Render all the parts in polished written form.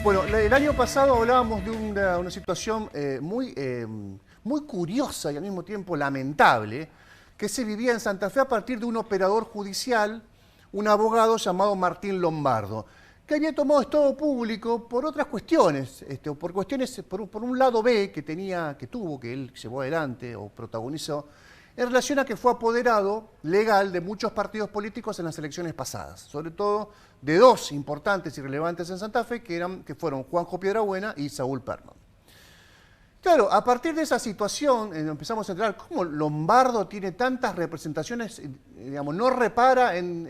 Bueno, el año pasado hablábamos de una situación muy curiosa y al mismo tiempo lamentable que se vivía en Santa Fe a partir de un operador judicial, un abogado llamado Martín Lombardo, que había tomado estado público por otras cuestiones, o por cuestiones, por un lado B que tuvo, que él llevó adelante o protagonizó, en relación a que fue apoderado legal de muchos partidos políticos en las elecciones pasadas, sobre todo de dos importantes y relevantes en Santa Fe, que fueron Juanjo Piedrabuena y Saúl Perman. Claro, a partir de esa situación empezamos a entrar cómo Lombardo tiene tantas representaciones, digamos, no repara en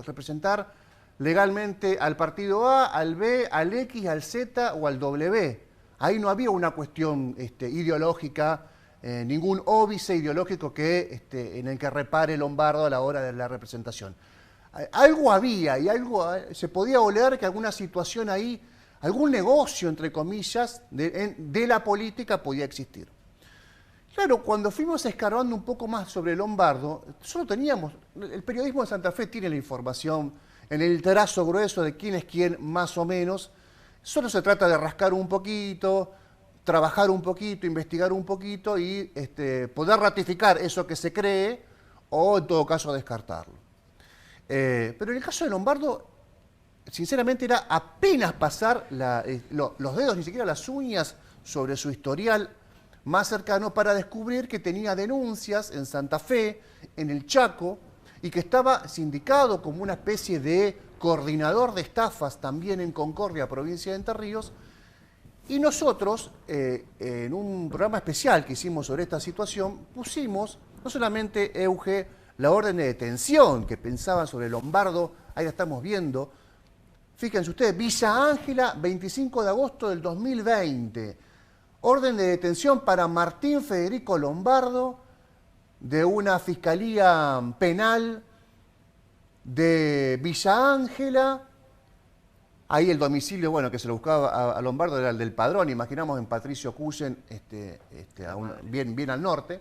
representar legalmente al partido A, al B, al X, al Z o al W. Ahí no había una cuestión ideológica, ningún óbice ideológico en el que repare Lombardo a la hora de la representación. Algo había y algo se podía oler que alguna situación ahí, algún negocio, entre comillas, de la política podía existir. Claro, cuando fuimos escarbando un poco más sobre Lombardo, solo teníamos, el periodismo de Santa Fe tiene la información en el trazo grueso de quién es quién más o menos, solo se trata de rascar un poquito, trabajar un poquito, investigar un poquito y poder ratificar eso que se cree o en todo caso descartarlo. Pero en el caso de Lombardo, sinceramente era apenas pasar los dedos, ni siquiera las uñas, sobre su historial más cercano para descubrir que tenía denuncias en Santa Fe, en el Chaco, y que estaba sindicado como una especie de coordinador de estafas también en Concordia, provincia de Entre Ríos. Y nosotros, en un programa especial que hicimos sobre esta situación, pusimos, no solamente Euge, la orden de detención que pensaba sobre Lombardo, ahí la estamos viendo. Fíjense ustedes, Villa Ángela, 25 de agosto del 2020. Orden de detención para Martín Federico Lombardo de una fiscalía penal de Villa Ángela. Ahí el domicilio, bueno, que se lo buscaba a Lombardo era el del Padrón, imaginamos en Patricio Cuyen, bien al norte.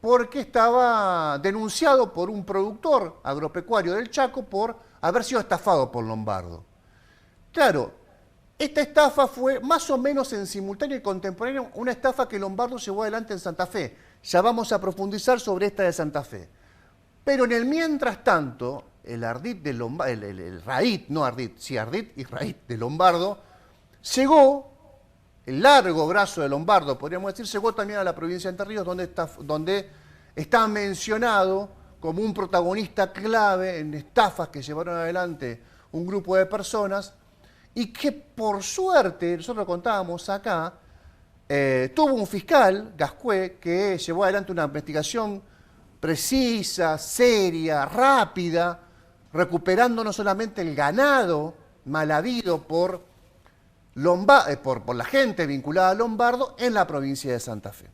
Porque estaba denunciado por un productor agropecuario del Chaco por haber sido estafado por Lombardo. Claro, esta estafa fue más o menos en simultáneo y contemporáneo una estafa que Lombardo llevó adelante en Santa Fe. Ya vamos a profundizar sobre esta de Santa Fe. Pero en el mientras tanto, el ardid de Lombardo, el raíz, no ardid, sí ardid y raíz de Lombardo, llegó. El largo brazo de Lombardo, podríamos decir, llegó también a la provincia de Entre Ríos, donde está mencionado como un protagonista clave en estafas que llevaron adelante un grupo de personas y que por suerte, nosotros lo contábamos acá, tuvo un fiscal, Gascué, que llevó adelante una investigación precisa, seria, rápida, recuperando no solamente el ganado mal habido por la gente vinculada a Lombardo en la provincia de Santa Fe.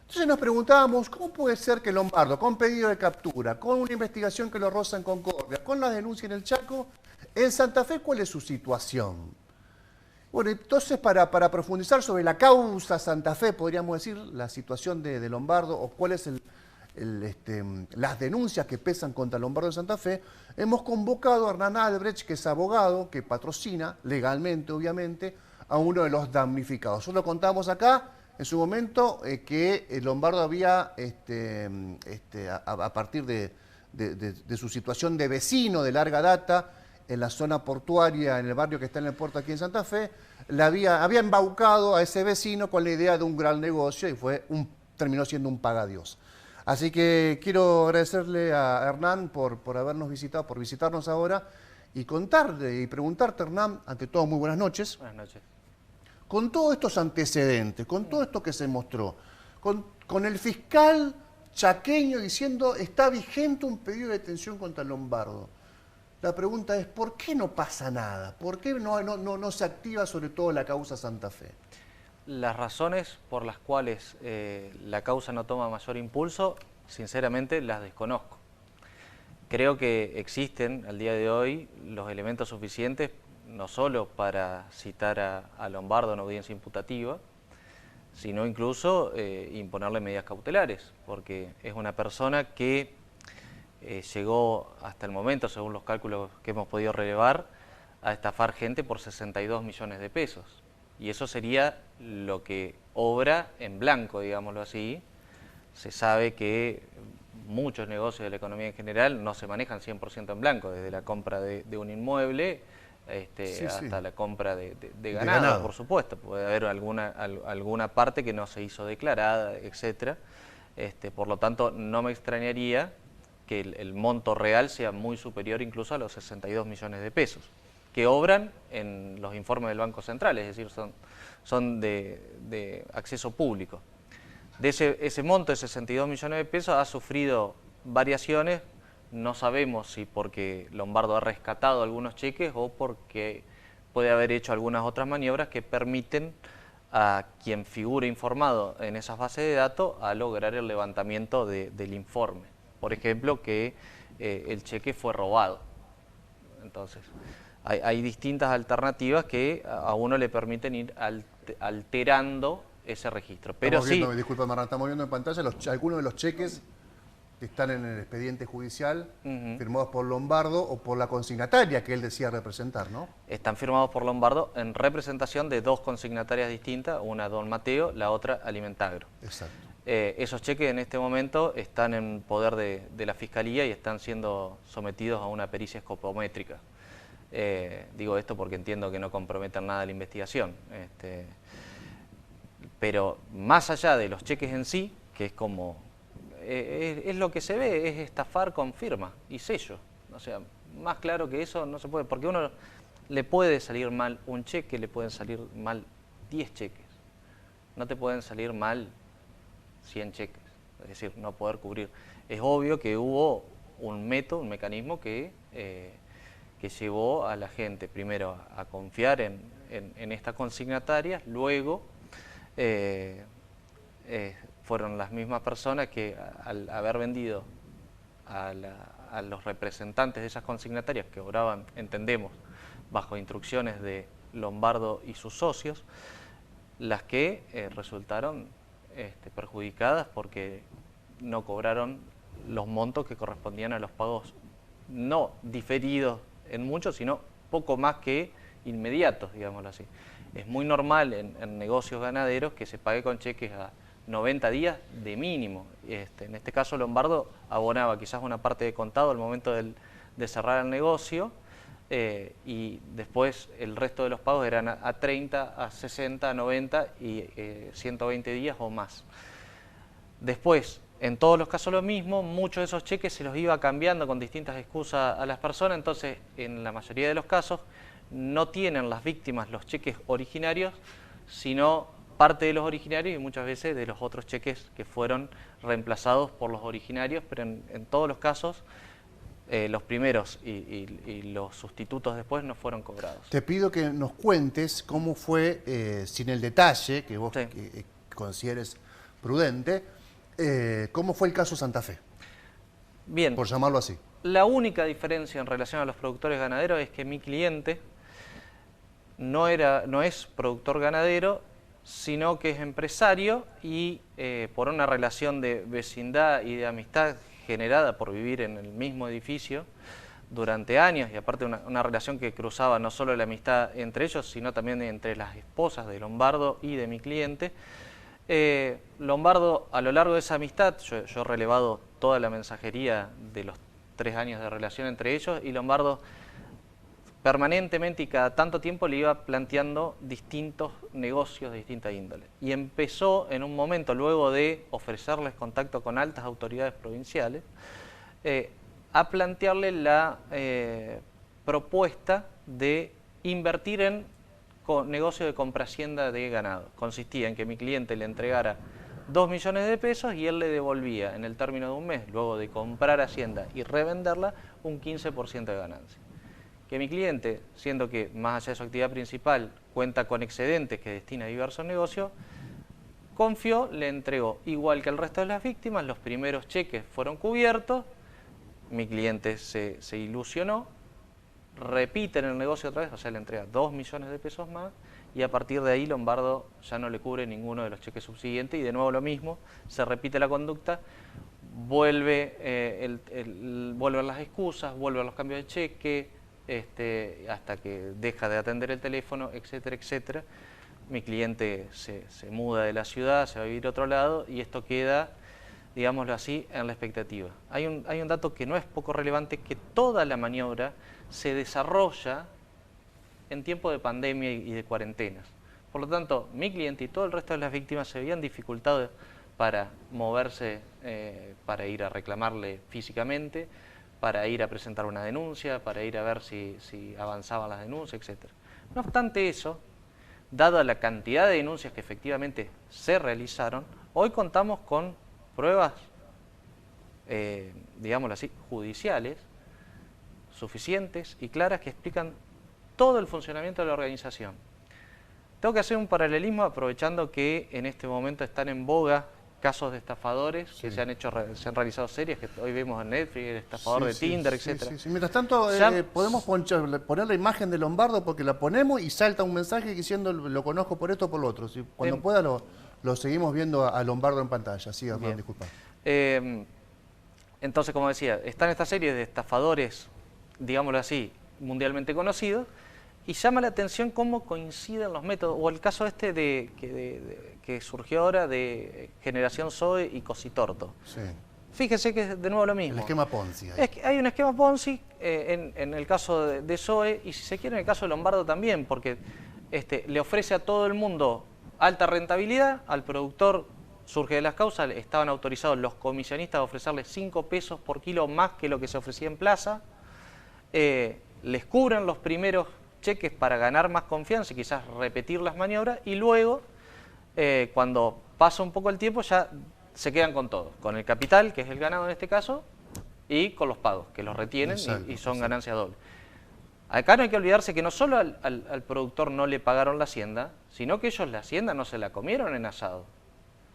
Entonces nos preguntábamos, ¿cómo puede ser que Lombardo, con pedido de captura, con una investigación que lo roza en Concordia, con la denuncia en el Chaco, en Santa Fe, cuál es su situación? Bueno, entonces para profundizar sobre la causa Santa Fe, podríamos decir, la situación de Lombardo, o cuál es las denuncias que pesan contra Lombardo de Santa Fe, hemos convocado a Hernán Albrecht, que es abogado, que patrocina, legalmente obviamente, a uno de los damnificados. Nosotros lo contamos acá, en su momento, que Lombardo había, a partir de su situación de vecino de larga data, en la zona portuaria, en el barrio que está en el puerto aquí en Santa Fe, había embaucado a ese vecino con la idea de un gran negocio y terminó siendo un pagadiós. Así que quiero agradecerle a Hernán por habernos visitado, por visitarnos ahora y contarle y preguntarte, Hernán, ante todo, muy buenas noches. Buenas noches. Con todos estos antecedentes, con todo esto que se mostró, con el fiscal chaqueño diciendo está vigente un pedido de detención contra Lombardo, la pregunta es, ¿por qué no pasa nada? ¿Por qué no se activa sobre todo la causa Santa Fe? Las razones por las cuales la causa no toma mayor impulso, sinceramente las desconozco. Creo que existen al día de hoy los elementos suficientes, no solo para citar a Lombardo en audiencia imputativa, sino incluso imponerle medidas cautelares, porque es una persona que llegó hasta el momento, según los cálculos que hemos podido relevar, a estafar gente por 62 millones de pesos. Y eso sería lo que obra en blanco, digámoslo así. Se sabe que muchos negocios de la economía en general no se manejan 100% en blanco, desde la compra de un inmueble hasta la compra de ganado, por supuesto. Puede haber alguna parte que no se hizo declarada, etcétera. Por lo tanto, no me extrañaría que el monto real sea muy superior incluso a los 62 millones de pesos, que obran en los informes del Banco Central, es decir, son de acceso público. De ese monto de 62 millones de pesos ha sufrido variaciones, no sabemos si porque Lombardo ha rescatado algunos cheques o porque puede haber hecho algunas otras maniobras que permiten a quien figure informado en esas bases de datos a lograr el levantamiento del informe. Por ejemplo, que el cheque fue robado. Entonces, hay distintas alternativas que a uno le permiten ir alterando ese registro. Pero estamos viendo, disculpa Marna, estamos viendo en pantalla algunos de los cheques que están en el expediente judicial, firmados por Lombardo o por la consignataria que él decía representar, ¿no? Están firmados por Lombardo en representación de dos consignatarias distintas, una Don Mateo, la otra Alimentagro. Exacto. Esos cheques en este momento están en poder de la Fiscalía y están siendo sometidos a una pericia escopométrica. Digo esto porque entiendo que no comprometen nada la investigación. Pero más allá de los cheques en sí, que es como... es lo que se ve, es estafar con firma y sello. O sea, más claro que eso no se puede, porque uno le puede salir mal un cheque, le pueden salir mal 10 cheques. No te pueden salir mal 100 cheques, es decir, no poder cubrir. Es obvio que hubo un método, un mecanismo que llevó a la gente primero a confiar en estas consignatarias, luego fueron las mismas personas que al haber vendido a los representantes de esas consignatarias que obraban, entendemos, bajo instrucciones de Lombardo y sus socios, las que resultaron perjudicadas porque no cobraron los montos que correspondían a los pagos no diferidos en muchos, sino poco más que inmediatos, digámoslo así. Es muy normal en negocios ganaderos que se pague con cheques a 90 días de mínimo. En este caso Lombardo abonaba quizás una parte de contado al momento de cerrar el negocio y después el resto de los pagos eran a 30, a 60, a 90 y 120 días o más. Después, en todos los casos lo mismo, muchos de esos cheques se los iba cambiando con distintas excusas a las personas, entonces en la mayoría de los casos no tienen las víctimas los cheques originarios, sino parte de los originarios y muchas veces de los otros cheques que fueron reemplazados por los originarios, pero en todos los casos los primeros y los sustitutos después no fueron cobrados. Te pido que nos cuentes cómo fue, sin el detalle que vos consideres prudente, cómo fue el caso Santa Fe. Bien. Por llamarlo así. La única diferencia en relación a los productores ganaderos es que mi cliente no es productor ganadero, sino que es empresario y por una relación de vecindad y de amistad generada por vivir en el mismo edificio durante años, y aparte una relación que cruzaba no solo la amistad entre ellos, sino también entre las esposas de Lombardo y de mi cliente. Lombardo, a lo largo de esa amistad, yo he relevado toda la mensajería de los 3 años de relación entre ellos, y Lombardo permanentemente y cada tanto tiempo le iba planteando distintos negocios de distinta índole. Y empezó en un momento, luego de ofrecerles contacto con altas autoridades provinciales, a plantearle la propuesta de invertir en negocio de comprahacienda de ganado. Consistía en que mi cliente le entregara 2 millones de pesos y él le devolvía en el término de un mes, luego de comprar hacienda y revenderla, un 15% de ganancia. Que mi cliente, siendo que más allá de su actividad principal cuenta con excedentes que destina a diversos negocios, confió, le entregó, igual que el resto de las víctimas, los primeros cheques fueron cubiertos, mi cliente se ilusionó, repite en el negocio otra vez, o sea, le entrega 2 millones de pesos más, y a partir de ahí Lombardo ya no le cubre ninguno de los cheques subsiguientes, y de nuevo lo mismo, se repite la conducta, vuelven las excusas, vuelven los cambios de cheque, hasta que deja de atender el teléfono, etcétera, etcétera. Mi cliente se muda de la ciudad, se va a vivir a otro lado y esto queda, digámoslo así, en la expectativa. Hay un dato que no es poco relevante, que toda la maniobra se desarrolla en tiempo de pandemia y de cuarentenas. Por lo tanto, mi cliente y todo el resto de las víctimas se veían dificultados para moverse, para ir a reclamarle físicamente, para ir a presentar una denuncia, para ir a ver si avanzaban las denuncias, etc. No obstante eso, dada la cantidad de denuncias que efectivamente se realizaron, hoy contamos con pruebas, digámoslo así, judiciales, suficientes y claras que explican todo el funcionamiento de la organización. Tengo que hacer un paralelismo aprovechando que en este momento están en boga casos de estafadores que se han realizado series que hoy vemos en Netflix, el estafador de Tinder, etc. Mientras tanto, podemos poner la imagen de Lombardo porque la ponemos y salta un mensaje diciendo lo conozco por esto o por lo otro. Cuando pueda lo seguimos viendo a Lombardo en pantalla. Sí, Hernán, disculpa. Entonces, como decía, están estas series de estafadores, digámoslo así, mundialmente conocidos, y llama la atención cómo coinciden los métodos, o el caso que surgió ahora de Generación Zoe y Cositorto. Sí. Fíjese que es de nuevo lo mismo. El esquema Ponzi. Hay un esquema Ponzi en el caso de Zoe, y si se quiere en el caso de Lombardo también, porque le ofrece a todo el mundo alta rentabilidad, al productor surge de las causas, estaban autorizados los comisionistas a ofrecerle 5 pesos por kilo más que lo que se ofrecía en plaza, les cubren los primeros cheques para ganar más confianza y quizás repetir las maniobras, y luego, cuando pasa un poco el tiempo, ya se quedan con todo, con el capital, que es el ganado en este caso, y con los pagos, que los retienen y son ganancias dobles. Acá no hay que olvidarse que no solo al productor no le pagaron la hacienda, sino que ellos la hacienda no se la comieron en asado.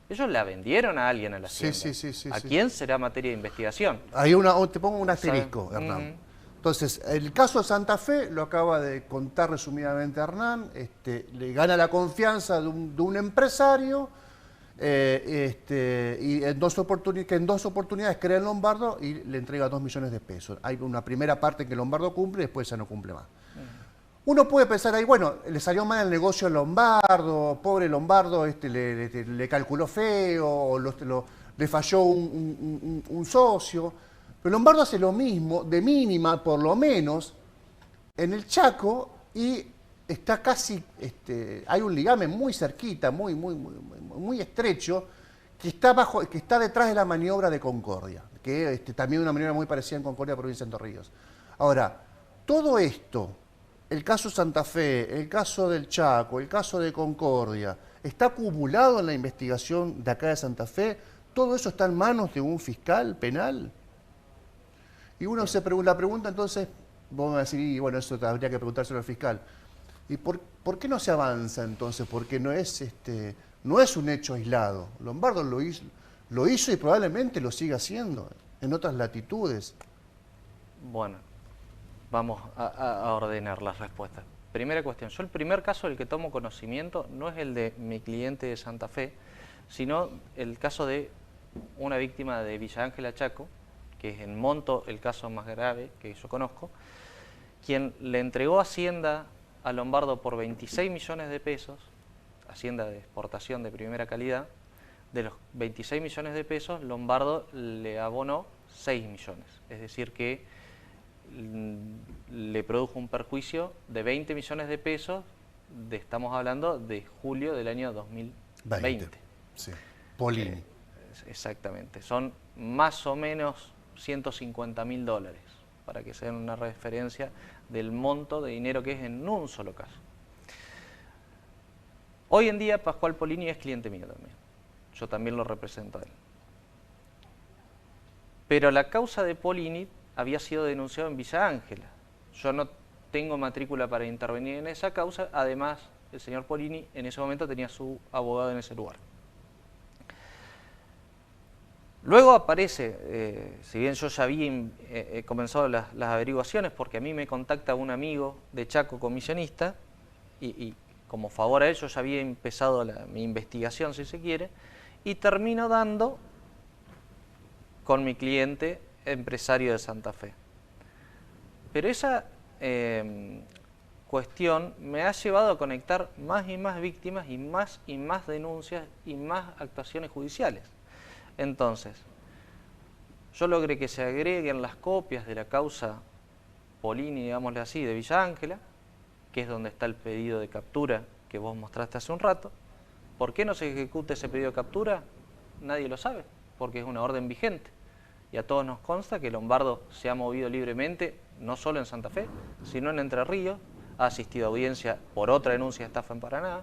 Ellos la vendieron a alguien en la hacienda. ¿A quién será materia de investigación? Ahí te pongo un asterisco, Hernán. Entonces, el caso de Santa Fe, lo acaba de contar resumidamente Hernán, le gana la confianza de un empresario y en dos oportunidades crea en Lombardo y le entrega 2 millones de pesos. Hay una primera parte que Lombardo cumple y después ya no cumple más. Uno puede pensar ahí, bueno, le salió mal el negocio a Lombardo, pobre Lombardo, le calculó feo, le falló un socio. Pero Lombardo hace lo mismo, de mínima por lo menos, en el Chaco, y está casi, hay un ligamen muy cerquita, muy estrecho, que está detrás de la maniobra de Concordia, que también una maniobra muy parecida en Concordia, provincia de Entre Ríos. Ahora, todo esto, el caso Santa Fe, el caso del Chaco, el caso de Concordia, está acumulado en la investigación de acá de Santa Fe. ¿Todo eso está en manos de un fiscal penal? Y uno la pregunta entonces, vamos a decir, y bueno, eso habría que preguntárselo al fiscal. ¿Y por qué no se avanza entonces? Porque no es un hecho aislado. Lombardo lo hizo y probablemente lo siga haciendo en otras latitudes. Bueno, vamos a ordenar las respuestas. Primera cuestión, yo el primer caso del que tomo conocimiento no es el de mi cliente de Santa Fe, sino el caso de una víctima de Villa Ángela, Chaco, que es en monto el caso más grave que yo conozco, quien le entregó Hacienda a Lombardo por 26 millones de pesos, Hacienda de exportación de primera calidad. De los 26 millones de pesos, Lombardo le abonó 6 millones, es decir que le produjo un perjuicio de 20 millones de pesos, estamos hablando de julio del año 2020. Sí. Polini. Exactamente, son más o menos $150.000, para que se den una referencia del monto de dinero que es en un solo caso. Hoy en día Pascual Polini es cliente mío también, yo también lo represento a él. Pero la causa de Polini había sido denunciada en Villa Ángela. Yo no tengo matrícula para intervenir en esa causa, además el señor Polini en ese momento tenía su abogado en ese lugar. Luego aparece, si bien yo ya había comenzado las averiguaciones, porque a mí me contacta un amigo de Chaco comisionista, y como favor a él yo ya había empezado mi investigación, si se quiere, y termino dando con mi cliente empresario de Santa Fe. Pero esa cuestión me ha llevado a conectar más y más víctimas y más denuncias y más actuaciones judiciales. Entonces, yo logré que se agreguen las copias de la causa Polini, digámosle así, de Villa Ángela, que es donde está el pedido de captura que vos mostraste hace un rato. ¿Por qué no se ejecuta ese pedido de captura? Nadie lo sabe, porque es una orden vigente. Y a todos nos consta que Lombardo se ha movido libremente, no solo en Santa Fe, sino en Entre Ríos, ha asistido a audiencia por otra denuncia de estafa en Paraná,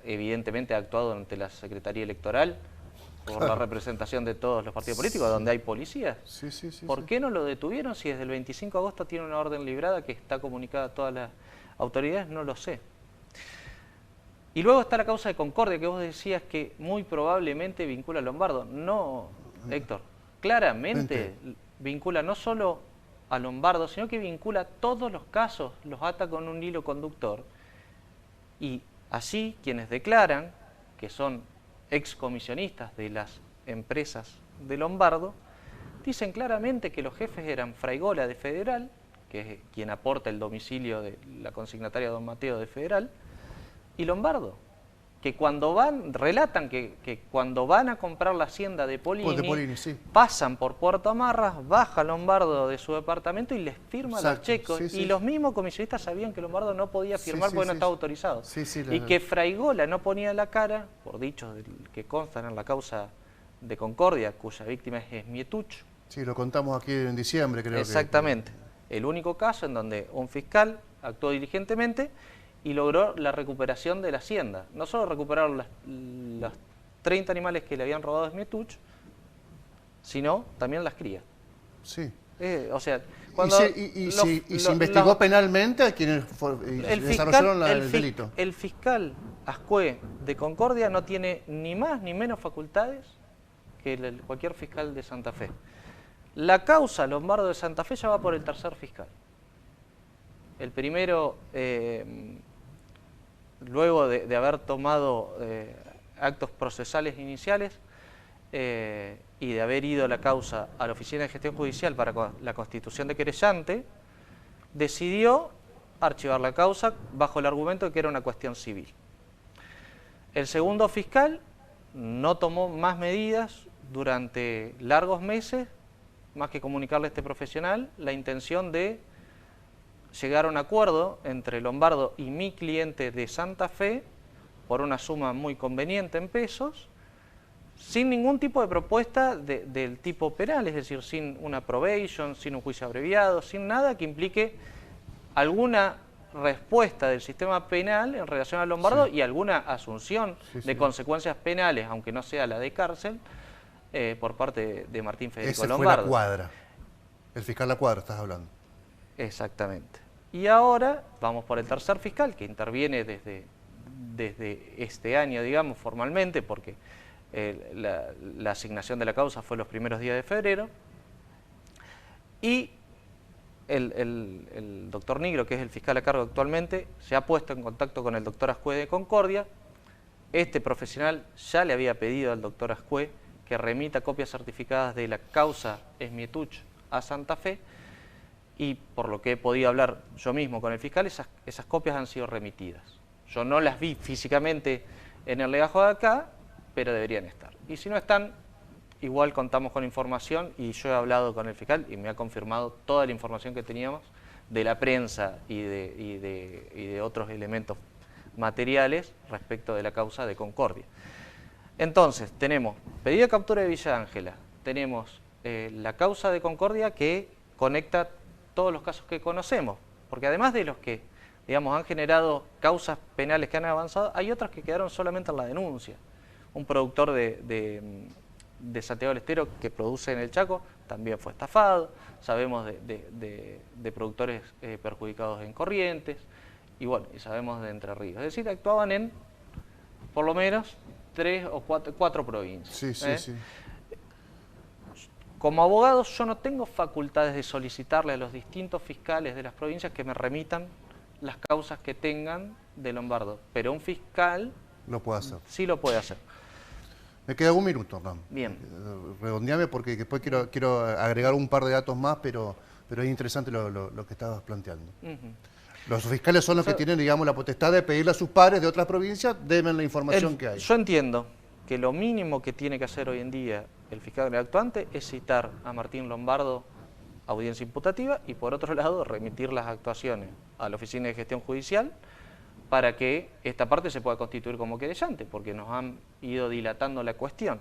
evidentemente ha actuado ante la Secretaría Electoral por la representación de todos los partidos políticos, donde hay policías. ¿Por qué no lo detuvieron si desde el 25 de agosto tiene una orden librada que está comunicada a todas las autoridades? No lo sé. Y luego está la causa de Concordia, que vos decías que muy probablemente vincula a Lombardo. No, Héctor, claramente vincula no solo a Lombardo, sino que vincula todos los casos, los ata con un hilo conductor. Y así quienes declaran que son excomisionistas de las empresas de Lombardo, dicen claramente que los jefes eran Fraigola de Federal, que es quien aporta el domicilio de la consignataria Don Mateo de Federal, y Lombardo, que cuando van, relatan que cuando van a comprar la hacienda de Polini, pasan por Puerto Amarras, baja Lombardo de su departamento y les firma los checos. Y los mismos comisionistas sabían que Lombardo no podía firmar porque no estaba autorizado. Y que Fraigola no ponía la cara, por dichos que constan en la causa de Concordia, cuya víctima es Mietuch. Sí, lo contamos aquí en diciembre, creo. Exactamente. El único caso en donde un fiscal actuó diligentemente y logró la recuperación de la hacienda. No solo recuperaron los 30 animales que le habían robado a Smetuch, sino también las crías. Sí. O sea, se investigó penalmente a quienes desarrollaron el delito. El fiscal Ascue de Concordia no tiene ni más ni menos facultades que cualquier fiscal de Santa Fe. La causa Lombardo de Santa Fe ya va por el tercer fiscal. El primero, luego de haber tomado actos procesales iniciales y de haber ido la causa a la Oficina de Gestión Judicial para la constitución de querellante, decidió archivar la causa bajo el argumento de que era una cuestión civil. El segundo fiscal no tomó más medidas durante largos meses, más que comunicarle a este profesional la intención de llegar a un acuerdo entre Lombardo y mi cliente de Santa Fe por una suma muy conveniente en pesos, sin ningún tipo de propuesta del tipo penal, es decir, sin una probation, sin un juicio abreviado, sin nada que implique alguna respuesta del sistema penal en relación a Lombardo y alguna asunción de consecuencias penales, aunque no sea la de cárcel, por parte de Martín Federico Lombardo. Fue la Cuadra, el fiscal La Cuadra estás hablando. Exactamente. Y ahora vamos por el tercer fiscal, que interviene desde este año, digamos, formalmente, porque la asignación de la causa fue los primeros días de febrero. Y el doctor Nigro, que es el fiscal a cargo actualmente, se ha puesto en contacto con el doctor Ascue de Concordia. Este profesional ya le había pedido al doctor Ascue que remita copias certificadas de la causa Smetuch a Santa Fe, y por lo que he podido hablar yo mismo con el fiscal, esas copias han sido remitidas. Yo no las vi físicamente en el legajo de acá, pero deberían estar. Y si no están, igual contamos con información, y yo he hablado con el fiscal y me ha confirmado toda la información que teníamos de la prensa y de otros elementos materiales respecto de la causa de Concordia. Entonces, tenemos pedido de captura de Villa Ángela, tenemos la causa de Concordia que conecta todos los casos que conocemos, porque además de los que, digamos, han generado causas penales que han avanzado, hay otras que quedaron solamente en la denuncia. Un productor de Santiago del Estero que produce en el Chaco también fue estafado, sabemos de productores perjudicados en Corrientes, y bueno, y sabemos de Entre Ríos. Es decir, actuaban en, por lo menos, 3 o 4 provincias. Sí. Como abogado, yo no tengo facultades de solicitarle a los distintos fiscales de las provincias que me remitan las causas que tengan de Lombardo, pero un fiscal lo puede hacer. Sí lo puede hacer. Me queda un minuto, Hernán. Bien. Redondeame porque después quiero agregar un par de datos más, pero Pero es interesante lo que estabas planteando. Ujú. Los fiscales son los que tienen, digamos, la potestad de pedirle a sus pares de otras provincias, denme la información que hay. Yo entiendo que lo mínimo que tiene que hacer hoy en día el fiscal actuante es citar a Martín Lombardo a audiencia imputativa y, por otro lado, remitir las actuaciones a la Oficina de Gestión Judicial para que esta parte se pueda constituir como querellante, porque nos han ido dilatando la cuestión.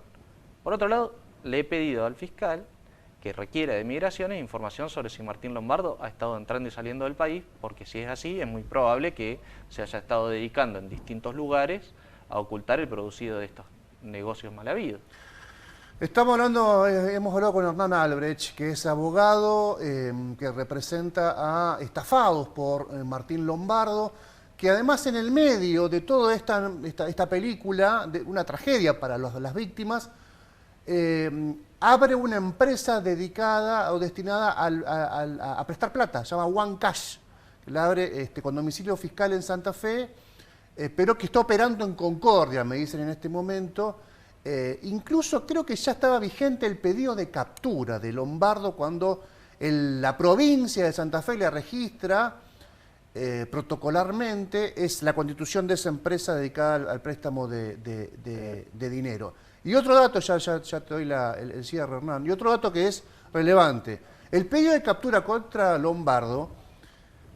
Por otro lado, le he pedido al fiscal que requiera de Migraciones información sobre si Martín Lombardo ha estado entrando y saliendo del país, porque si es así, es muy probable que se haya estado dedicando en distintos lugares a ocultar el producido de estos negocios mal habidos. Estamos hablando, hemos hablado con Hernán Albrecht, que es abogado que representa a estafados por Martín Lombardo, que además en el medio de toda esta película, de una tragedia para las víctimas, abre una empresa dedicada o destinada a prestar plata, se llama One Cash, que la abre con domicilio fiscal en Santa Fe, pero que está operando en Concordia, me dicen en este momento. Incluso creo que ya estaba vigente el pedido de captura de Lombardo cuando la provincia de Santa Fe le registra protocolarmente es la constitución de esa empresa dedicada al préstamo de dinero. Y otro dato, ya te doy el cierre, Hernán, y otro dato que es relevante. El pedido de captura contra Lombardo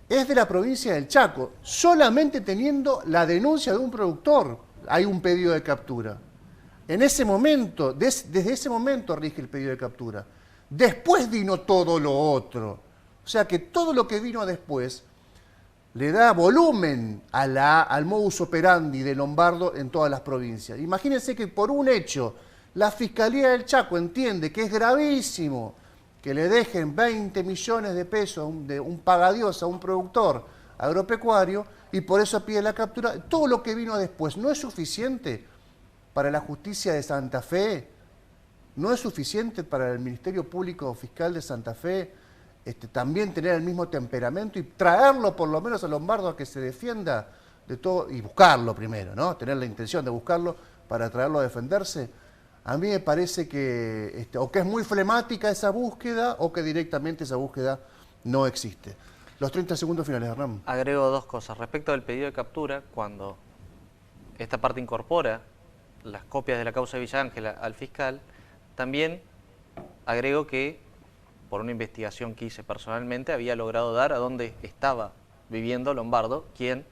es de la provincia del Chaco, solamente teniendo la denuncia de un productor hay un pedido de captura. En ese momento, desde ese momento rige el pedido de captura. Después vino todo lo otro. O sea que todo lo que vino después le da volumen al modus operandi de Lombardo en todas las provincias. Imagínense que por un hecho la Fiscalía del Chaco entiende que es gravísimo que le dejen 20 millones de pesos de un pagadiós a un productor agropecuario y por eso pide la captura. Todo lo que vino después no es suficiente para la justicia de Santa Fe, no es suficiente para el Ministerio Público Fiscal de Santa Fe también tener el mismo temperamento y traerlo por lo menos a Lombardo a que se defienda de todo y buscarlo primero, ¿no? Tener la intención de buscarlo para traerlo a defenderse. A mí me parece que o que es muy flemática esa búsqueda o que directamente esa búsqueda no existe. Los 30 segundos finales, Hernán. Agrego dos cosas. Respecto al pedido de captura, cuando esta parte incorpora las copias de la causa de Villa Ángela al fiscal, también agrego que por una investigación que hice personalmente había logrado dar a dónde estaba viviendo Lombardo, quien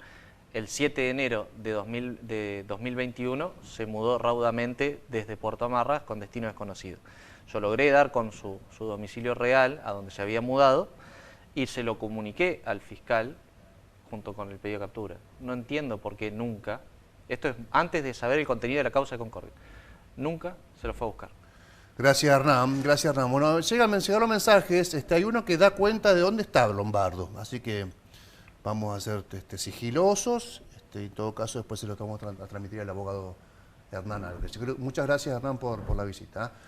el 7 de enero de 2021 se mudó raudamente desde Puerto Amarras con destino desconocido. Yo logré dar con su domicilio real a donde se había mudado y se lo comuniqué al fiscal junto con el pedido de captura. No entiendo por qué nunca, esto es antes de saber el contenido de la causa de Concordia, nunca se lo fue a buscar. Gracias, Hernán. Gracias, Hernán. Bueno, llegan los mensajes. Hay uno que da cuenta de dónde está Lombardo. Así que vamos a ser sigilosos. En todo caso, después se lo vamos a transmitir al abogado Hernán Albrecht. Muchas gracias, Hernán, por la visita.